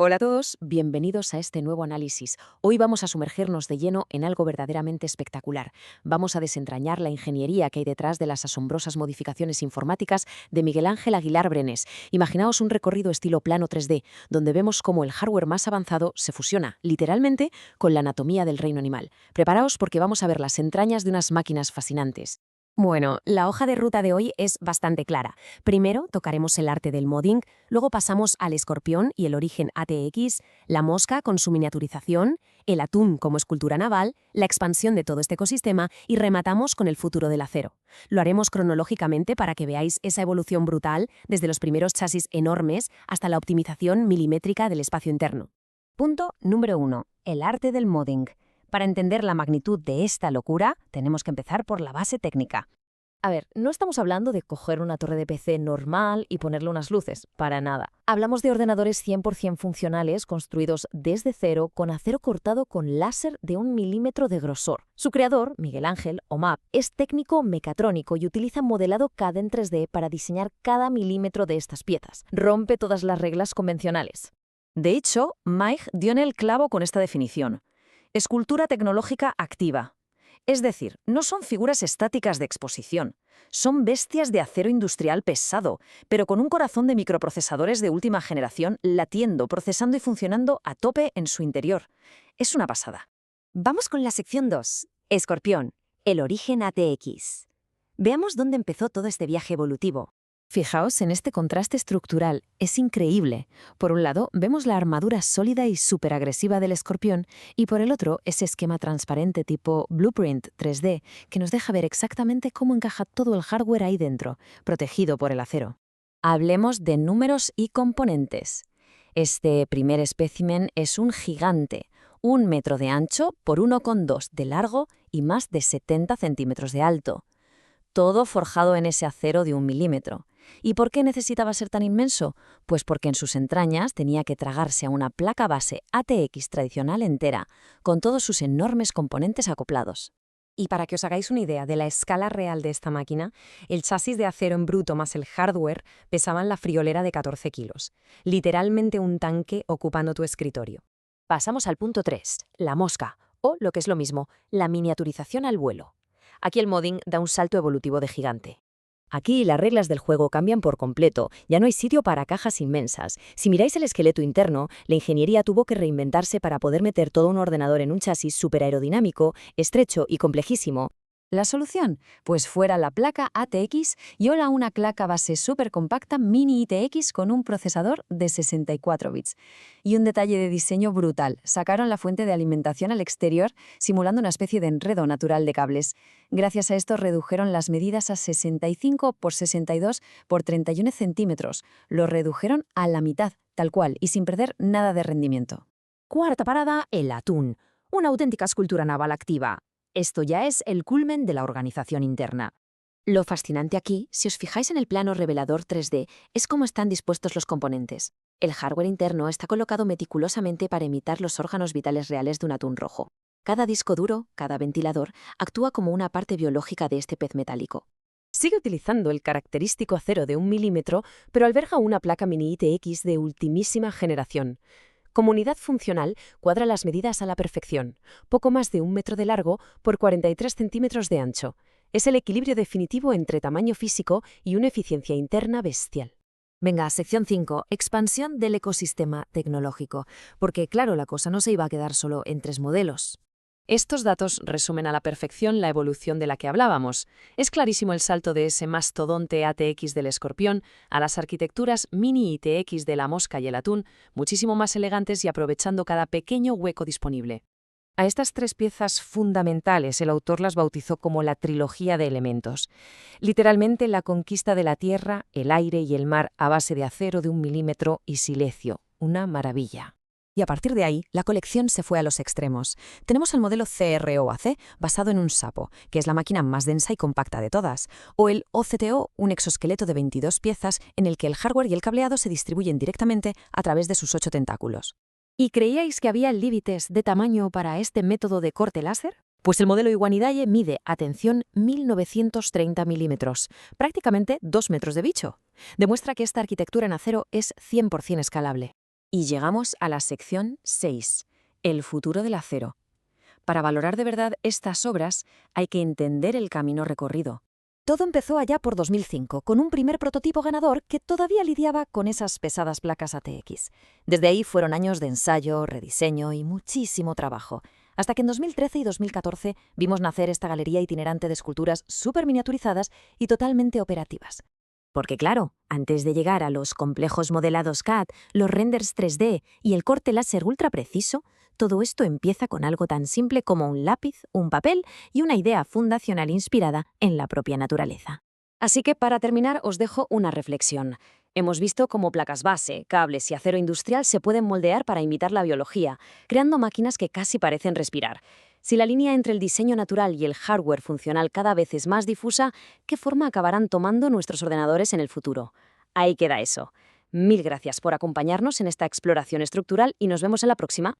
Hola a todos, bienvenidos a este nuevo análisis. Hoy vamos a sumergirnos de lleno en algo verdaderamente espectacular. Vamos a desentrañar la ingeniería que hay detrás de las asombrosas modificaciones informáticas de Miguel Ángel Aguilar Brenes. Imaginaos un recorrido estilo plano 3D, donde vemos cómo el hardware más avanzado se fusiona, literalmente, con la anatomía del reino animal. Preparaos porque vamos a ver las entrañas de unas máquinas fascinantes. Bueno, la hoja de ruta de hoy es bastante clara. Primero tocaremos el arte del modding, luego pasamos al escorpión y el origen ATX, la mosca con su miniaturización, el atún como escultura naval, la expansión de todo este ecosistema y rematamos con el futuro del acero. Lo haremos cronológicamente para que veáis esa evolución brutal desde los primeros chasis enormes hasta la optimización milimétrica del espacio interno. Punto número 1. El arte del modding. Para entender la magnitud de esta locura, tenemos que empezar por la base técnica. A ver, no estamos hablando de coger una torre de PC normal y ponerle unas luces, para nada. Hablamos de ordenadores 100% funcionales construidos desde cero con acero cortado con láser de 1 milímetro de grosor. Su creador, Miguel Ángel, o MAP, es técnico mecatrónico y utiliza modelado CAD en 3D para diseñar cada milímetro de estas piezas. Rompe todas las reglas convencionales. De hecho, Mike dio en el clavo con esta definición. Escultura tecnológica activa. Es decir, no son figuras estáticas de exposición, son bestias de acero industrial pesado, pero con un corazón de microprocesadores de última generación latiendo, procesando y funcionando a tope en su interior. Es una pasada. Vamos con la sección 2. Escorpión, el origen ATX. Veamos dónde empezó todo este viaje evolutivo. Fijaos en este contraste estructural, es increíble. Por un lado, vemos la armadura sólida y superagresiva del escorpión, y por el otro, ese esquema transparente tipo Blueprint 3D, que nos deja ver exactamente cómo encaja todo el hardware ahí dentro, protegido por el acero. Hablemos de números y componentes. Este primer espécimen es un gigante, 1 metro de ancho por 1,2 de largo y más de 70 centímetros de alto. Todo forjado en ese acero de 1 milímetro. ¿Y por qué necesitaba ser tan inmenso? Pues porque en sus entrañas tenía que tragarse a una placa base ATX tradicional entera, con todos sus enormes componentes acoplados. Y para que os hagáis una idea de la escala real de esta máquina, el chasis de acero en bruto más el hardware pesaban la friolera de 14 kilos. Literalmente un tanque ocupando tu escritorio. Pasamos al punto 3, la mosca, o lo que es lo mismo, la miniaturización al vuelo. Aquí el modding da un salto evolutivo de gigante. Aquí las reglas del juego cambian por completo, ya no hay sitio para cajas inmensas. Si miráis el esqueleto interno, la ingeniería tuvo que reinventarse para poder meter todo un ordenador en un chasis superaerodinámico, estrecho y complejísimo. ¿La solución? Pues fuera la placa ATX y ahora una placa base súper compacta mini ITX con un procesador de 64 bits. Y un detalle de diseño brutal, sacaron la fuente de alimentación al exterior simulando una especie de enredo natural de cables. Gracias a esto redujeron las medidas a 65 por 62 por 31 centímetros. Lo redujeron a la mitad, tal cual, y sin perder nada de rendimiento. Cuarta parada, el atún. Una auténtica escultura naval activa. Esto ya es el culmen de la organización interna. Lo fascinante aquí, si os fijáis en el plano revelador 3D, es cómo están dispuestos los componentes. El hardware interno está colocado meticulosamente para imitar los órganos vitales reales de un atún rojo. Cada disco duro, cada ventilador, actúa como una parte biológica de este pez metálico. Sigue utilizando el característico acero de 1 milímetro, pero alberga una placa mini ITX de ultimísima generación. Como unidad funcional, cuadra las medidas a la perfección, poco más de 1 metro de largo por 43 centímetros de ancho. Es el equilibrio definitivo entre tamaño físico y una eficiencia interna bestial. Venga, sección 5, expansión del ecosistema tecnológico, porque claro, la cosa no se iba a quedar solo en 3 modelos. Estos datos resumen a la perfección la evolución de la que hablábamos. Es clarísimo el salto de ese mastodonte ATX del escorpión a las arquitecturas mini ITX de la mosca y el atún, muchísimo más elegantes y aprovechando cada pequeño hueco disponible. A estas 3 piezas fundamentales el autor las bautizó como la trilogía de elementos. Literalmente la conquista de la tierra, el aire y el mar a base de acero de 1 milímetro y silecio. Una maravilla. Y a partir de ahí, la colección se fue a los extremos. Tenemos el modelo CRO-AC, basado en un sapo, que es la máquina más densa y compacta de todas, o el OCTO, un exoesqueleto de 22 piezas en el que el hardware y el cableado se distribuyen directamente a través de sus 8 tentáculos. ¿Y creíais que había límites de tamaño para este método de corte láser? Pues el modelo Iguanidae mide, atención, 1930 milímetros, prácticamente 2 metros de bicho. Demuestra que esta arquitectura en acero es 100% escalable. Y llegamos a la sección 6, el futuro del acero. Para valorar de verdad estas obras hay que entender el camino recorrido. Todo empezó allá por 2005, con un primer prototipo ganador que todavía lidiaba con esas pesadas placas ATX. Desde ahí fueron años de ensayo, rediseño y muchísimo trabajo, hasta que en 2013 y 2014 vimos nacer esta galería itinerante de esculturas súper miniaturizadas y totalmente operativas. Porque claro, antes de llegar a los complejos modelados CAD, los renders 3D y el corte láser ultra preciso, todo esto empieza con algo tan simple como un lápiz, un papel y una idea fundacional inspirada en la propia naturaleza. Así que para terminar os dejo una reflexión. Hemos visto cómo placas base, cables y acero industrial se pueden moldear para imitar la biología, creando máquinas que casi parecen respirar. Si la línea entre el diseño natural y el hardware funcional cada vez es más difusa, ¿qué forma acabarán tomando nuestros ordenadores en el futuro? Ahí queda eso. Mil gracias por acompañarnos en esta exploración estructural y nos vemos en la próxima.